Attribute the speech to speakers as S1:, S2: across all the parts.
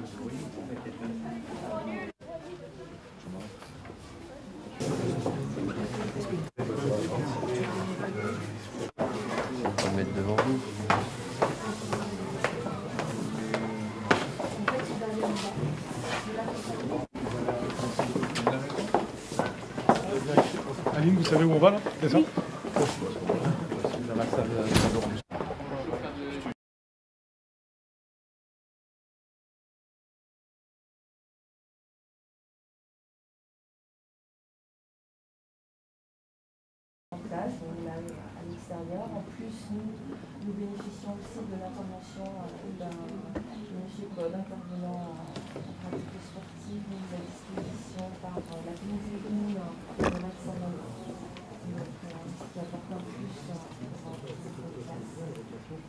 S1: On va le mettre devant vous.
S2: Aline, vous savez où on va là? C'est ça?
S1: Dans la salle d'orange.
S3: On l'a à l'extérieur. En plus, nous bénéficions aussi de l'intervention d'un intervenant en pratique sportive mis à disposition par la communauté commune de l'Alsace, ce qui apporte un plus pour cette classe.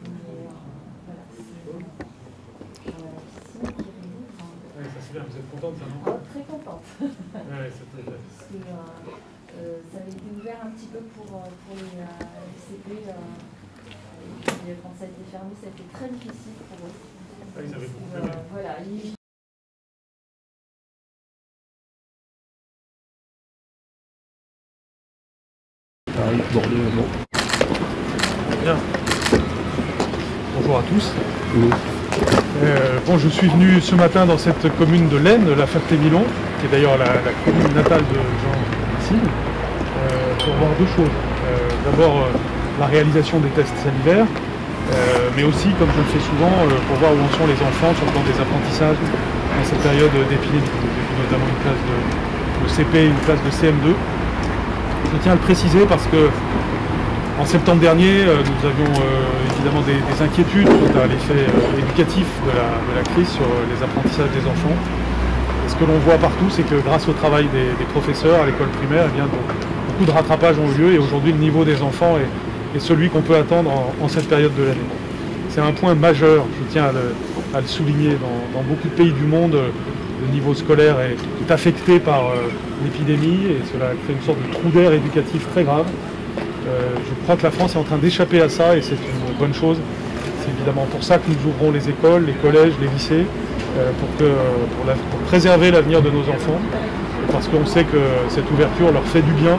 S3: Mais voilà, c'est qui réunit.
S2: Oui, ça c'est bien, vous êtes contente ça, non?
S3: Très contente.
S2: Oui, c'est très bien.
S3: Parce que ça avait été ouvert un petit peu pour les CP. Et puis quand ça a été fermé, ça a été très difficile pour eux.
S2: Ah, ils avaient beaucoup aimé.
S3: Voilà.
S1: Paris, Bordeaux, bon.
S2: Bien. Bonjour à tous. Bon, je suis venu ce matin dans cette commune de l'Aisne, la Ferté-Milon, qui est d'ailleurs la commune natale de Jean Racine, pour voir deux choses. D'abord, la réalisation des tests salivaires, mais aussi, comme je le fais souvent, pour voir où en sont les enfants sur le plan des apprentissages dans cette période d'épidémie, notamment une classe de CP et une classe de CM2. Je tiens à le préciser parce que en septembre dernier, nous avions évidemment des inquiétudes quant à l'effet éducatif de la crise sur les apprentissages des enfants. Et ce que l'on voit partout, c'est que grâce au travail des professeurs à l'école primaire, eh bien, beaucoup de rattrapages ont eu lieu et aujourd'hui le niveau des enfants est celui qu'on peut attendre en cette période de l'année. C'est un point majeur, je tiens à le souligner, dans beaucoup de pays du monde, le niveau scolaire est affecté par l'épidémie et cela crée une sorte de trou d'air éducatif très grave. Je crois que la France est en train d'échapper à ça et c'est une bonne chose. C'est évidemment pour ça que nous ouvrons les écoles, les collèges, les lycées, pour préserver l'avenir de nos enfants. Et parce qu'on sait que cette ouverture leur fait du bien,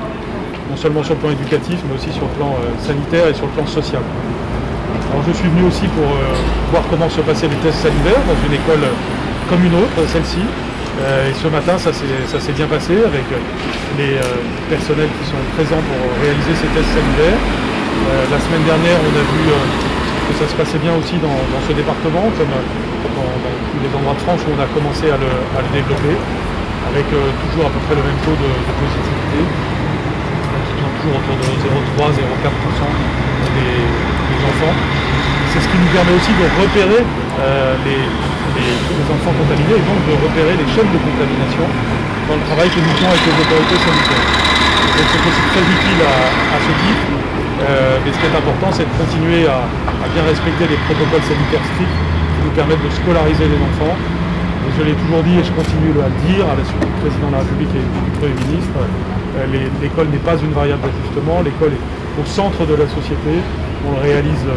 S2: non seulement sur le plan éducatif, mais aussi sur le plan sanitaire et sur le plan social. Alors je suis venu aussi pour voir comment se passaient les tests salivaires dans une école comme une autre, celle-ci. Et ce matin, ça s'est bien passé avec les personnels qui sont présents pour réaliser ces tests salivaires. La semaine dernière, on a vu que ça se passait bien aussi dans ce département, comme dans tous les endroits de France où on a commencé à le développer, avec toujours à peu près le même taux de positivité, qui tourne toujours autour de 0,3-0,4% des enfants. C'est ce qui nous permet aussi de repérer les enfants contaminés et donc de repérer les chaînes de contamination dans le travail que nous faisons avec les autorités sanitaires. Donc c'est aussi très utile à ce titre, mais ce qui est important, c'est de continuer à bien respecter les protocoles sanitaires stricts qui nous permettent de scolariser les enfants. Et je l'ai toujours dit et je continue à le dire à la suite du président de la République et du Premier ministre, l'école n'est pas une variable d'ajustement, l'école est au centre de la société, on le réalise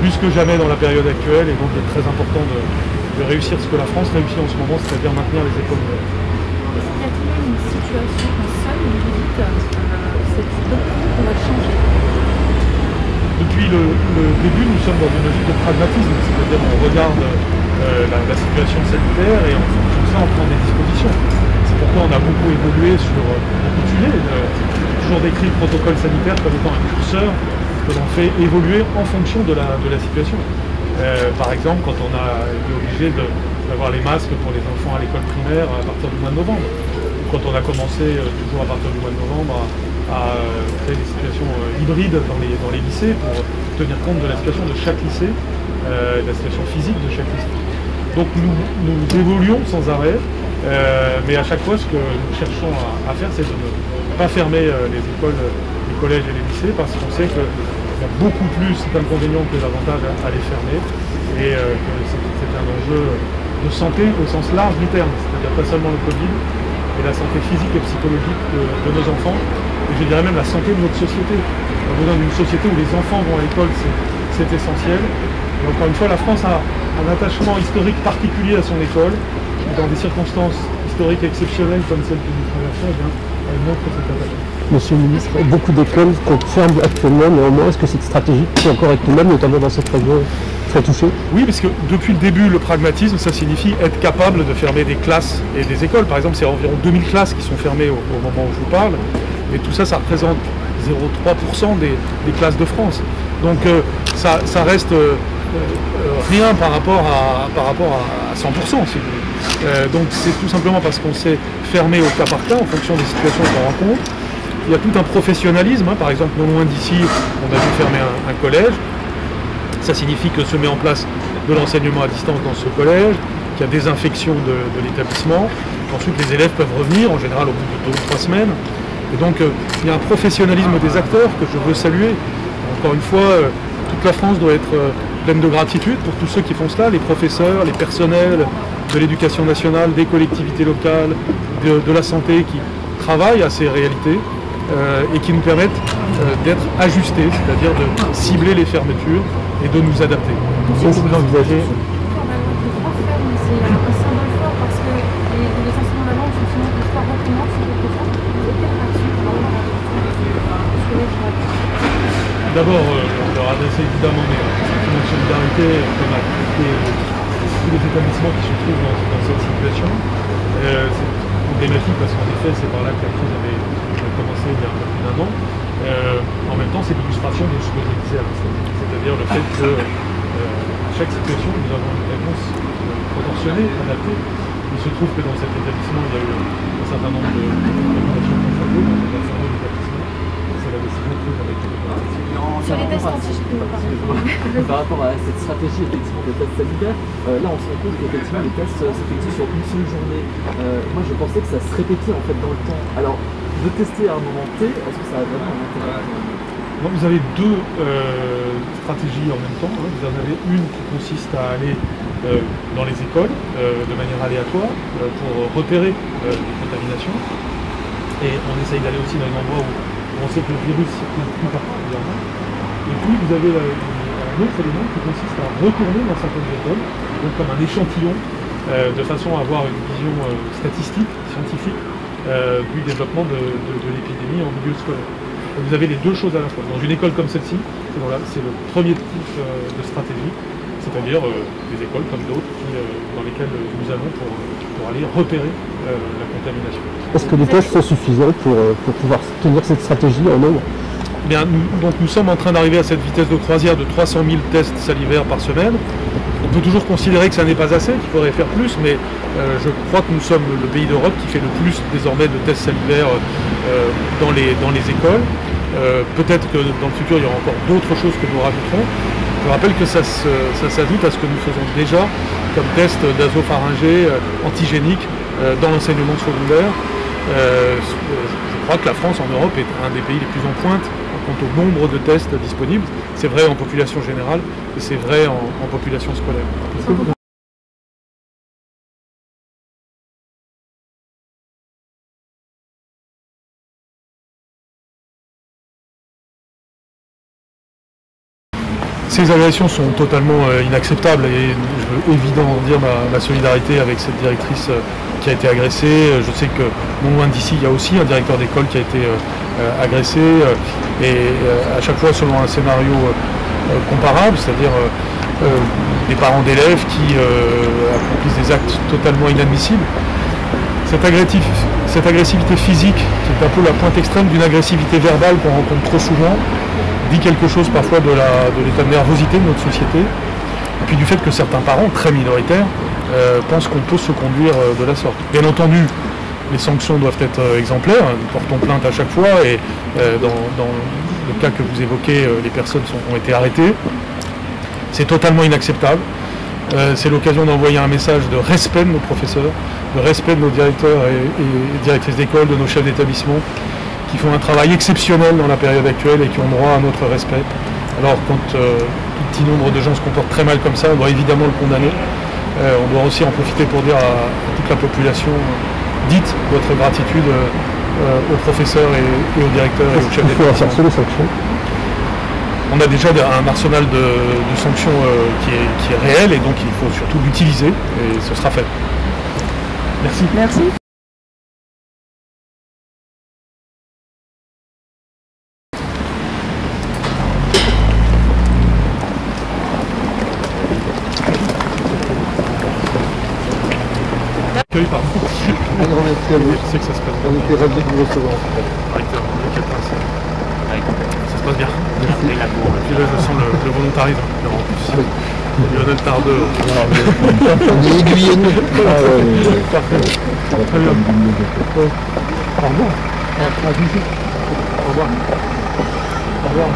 S2: plus que jamais dans la période actuelle et donc il est très important de réussir ce que la France réussit en ce moment, c'est-à-dire maintenir les écoles ouvertes.
S4: Est-ce qu'il y a quand même une situation comme ça où vous dites cette doctrine doit changer?
S2: Depuis le début, nous sommes dans une logique de pragmatisme, c'est-à-dire qu'on regarde la situation sanitaire et en fonction de ça, on prend des dispositions. C'est pourquoi on a beaucoup évolué sur beaucoup de sujets. J'ai toujours décrit le protocole sanitaire comme étant un curseur que l'on fait évoluer en fonction de la situation. Par exemple, quand on a été obligé d'avoir les masques pour les enfants à l'école primaire à partir du mois de novembre, ou quand on a commencé toujours à partir du mois de novembre à créer des situations hybrides dans les lycées pour tenir compte de la situation de chaque lycée, de la situation physique de chaque lycée. Donc nous évoluons sans arrêt, mais à chaque fois ce que nous cherchons à faire, c'est de ne pas fermer les écoles, les collèges et les lycées, parce qu'on sait qu'il y a beaucoup plus d'inconvénients que d'avantages à les fermer, et que c'est un enjeu de santé au sens large du terme, c'est-à-dire pas seulement le Covid, mais la santé physique et psychologique de nos enfants, et je dirais même la santé de notre société. On a besoin d'une société où les enfants vont à l'école, c'est essentiel. Et encore une fois, la France a un attachement historique particulier à son école. Et dans des circonstances historiques exceptionnelles comme celles que nous traversons, eh bien, elle montre cet attachement.
S5: Monsieur le ministre, beaucoup d'écoles ferment actuellement, néanmoins, est-ce que cette stratégie tient encore avec nous-mêmes, notamment dans cette région très touchée?
S2: Oui, parce que depuis le début, le pragmatisme, ça signifie être capable de fermer des classes et des écoles. Par exemple, c'est environ 2000 classes qui sont fermées au moment où je vous parle. Et tout ça, ça représente 0,3% des classes de France. Donc ça reste rien par rapport à 100%. Si vous voulez. Donc c'est tout simplement parce qu'on s'est fermé au cas par cas en fonction des situations qu'on rencontre. Il y a tout un professionnalisme, par exemple non loin d'ici, on a dû fermer un collège. Ça signifie que se met en place de l'enseignement à distance dans ce collège, qu'il y a désinfection de l'établissement, qu'ensuite les élèves peuvent revenir, en général au bout de 2 ou 3 semaines. Et donc il y a un professionnalisme des acteurs que je veux saluer. Encore une fois, toute la France doit être pleine de gratitude pour tous ceux qui font cela, les professeurs, les personnels de l'éducation nationale, des collectivités locales, de la santé qui travaillent à ces réalités. Et qui nous permettent d'être ajustés, c'est-à-dire de cibler les fermetures et de nous adapter.
S5: Est-ce que vous envisagez
S4: C'est un symbole fort parce que les enseignements de la langue sont souvent des fois recommencent sur quelque chose. C'est quelle réaction par rapport à ce collège?
S2: D'abord, on leur adresse évidemment des sentiments de solidarité comme à tous les établissements qui se trouvent dans cette situation. C'est problématique parce qu'en effet, c'est par là que la crise avait commencé il y a un peu plus d'1 an. En même temps, c'est l'illustration de ce que je disais à l'instant. C'est-à-dire le fait que à chaque situation, nous avons une réponse proportionnée, adaptée. Il se trouve que dans cet établissement, il y a eu un certain nombre de contaminations constatées, donc on a fermé l'établissement. C'est la décision prise avec les
S4: Sur les tests antigènes,
S6: par rapport à cette stratégie effectivement de tests sanitaires, là on se rend compte qu'effectivement les tests s'effectuent sur une seule journée. Moi je pensais que ça se répétait en fait dans le temps. Alors de tester à un moment T, est-ce que ça a vraiment un intérêt?
S2: Donc, vous avez 2 stratégies en même temps. Vous en avez une qui consiste à aller dans les écoles de manière aléatoire pour repérer les contaminations. Et on essaye d'aller aussi dans les endroits où on sait que le virus circule plus particulièrement. Et puis vous avez un autre élément qui consiste à retourner dans certaines écoles, donc comme un échantillon, de façon à avoir une vision statistique, scientifique, du développement de l'épidémie en milieu scolaire. Donc vous avez les 2 choses à la fois. Dans une école comme celle-ci, c'est le premier type de stratégie, c'est-à-dire des écoles comme d'autres dans lesquelles nous allons pour aller repérer la contamination.
S5: Est-ce que les tests sont suffisants pour pouvoir tenir cette stratégie en nombre?
S2: Bien, nous sommes en train d'arriver à cette vitesse de croisière de 300 000 tests salivaires par semaine. On peut toujours considérer que ça n'est pas assez, qu'il faudrait faire plus, mais je crois que nous sommes le pays d'Europe qui fait le plus désormais de tests salivaires dans les écoles. Peut-être que dans le futur, il y aura encore d'autres choses que nous rajouterons. Je rappelle que ça s'ajoute à ce que nous faisons déjà comme test nasopharyngé antigénique dans l'enseignement secondaire. Je crois que la France en Europe est un des pays les plus en pointe quant au nombre de tests disponibles. C'est vrai en population générale et c'est vrai en population scolaire. Ces agressions sont totalement inacceptables et je veux évidemment dire ma solidarité avec cette directrice qui a été agressée. Je sais que non loin d'ici, il y a aussi un directeur d'école qui a été agressé et à chaque fois selon un scénario comparable, c'est-à-dire des parents d'élèves qui accomplissent des actes totalement inadmissibles. Cette agressivité physique, qui est un peu la pointe extrême d'une agressivité verbale qu'on rencontre trop souvent, dit quelque chose parfois de l'état de nervosité de notre société, et puis du fait que certains parents, très minoritaires, pensent qu'on peut se conduire de la sorte. Bien entendu, les sanctions doivent être exemplaires, nous portons plainte à chaque fois, et dans le cas que vous évoquez, les personnes ont été arrêtées. C'est totalement inacceptable. C'est l'occasion d'envoyer un message de respect de nos professeurs, de respect de nos directeurs et directrices d'école, de nos chefs d'établissement, qui font un travail exceptionnel dans la période actuelle et qui ont droit à notre respect. Alors quand un petit nombre de gens se comportent très mal comme ça, on doit évidemment le condamner. On doit aussi en profiter pour dire à toute la population, dites votre gratitude aux professeurs et aux directeurs et aux chefs d'établissement.
S5: Il faut renforcer les sanctions.
S2: On a déjà un arsenal de sanctions qui est réel et donc il faut surtout l'utiliser et ce sera fait. Merci.
S7: Merci.
S2: Pardon.
S5: Un grand merci à vous.
S2: Je sais que ça se passe bien.
S5: On était ravis de vous recevoir.
S2: Ça se passe bien. Puis là, je sens le volontarisme. En plus. Lionel Tardeux.
S5: On est aiguillé, nous. Ah ouais,
S2: Parfait. Très bien. Au revoir. Au revoir. Au revoir.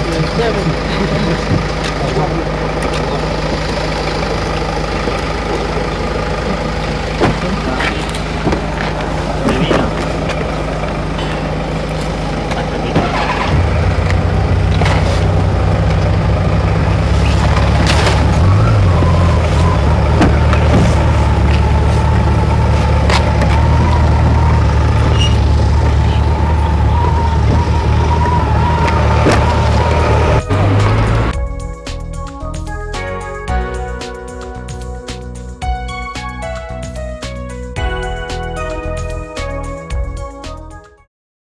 S2: Merci à vous. Merci de...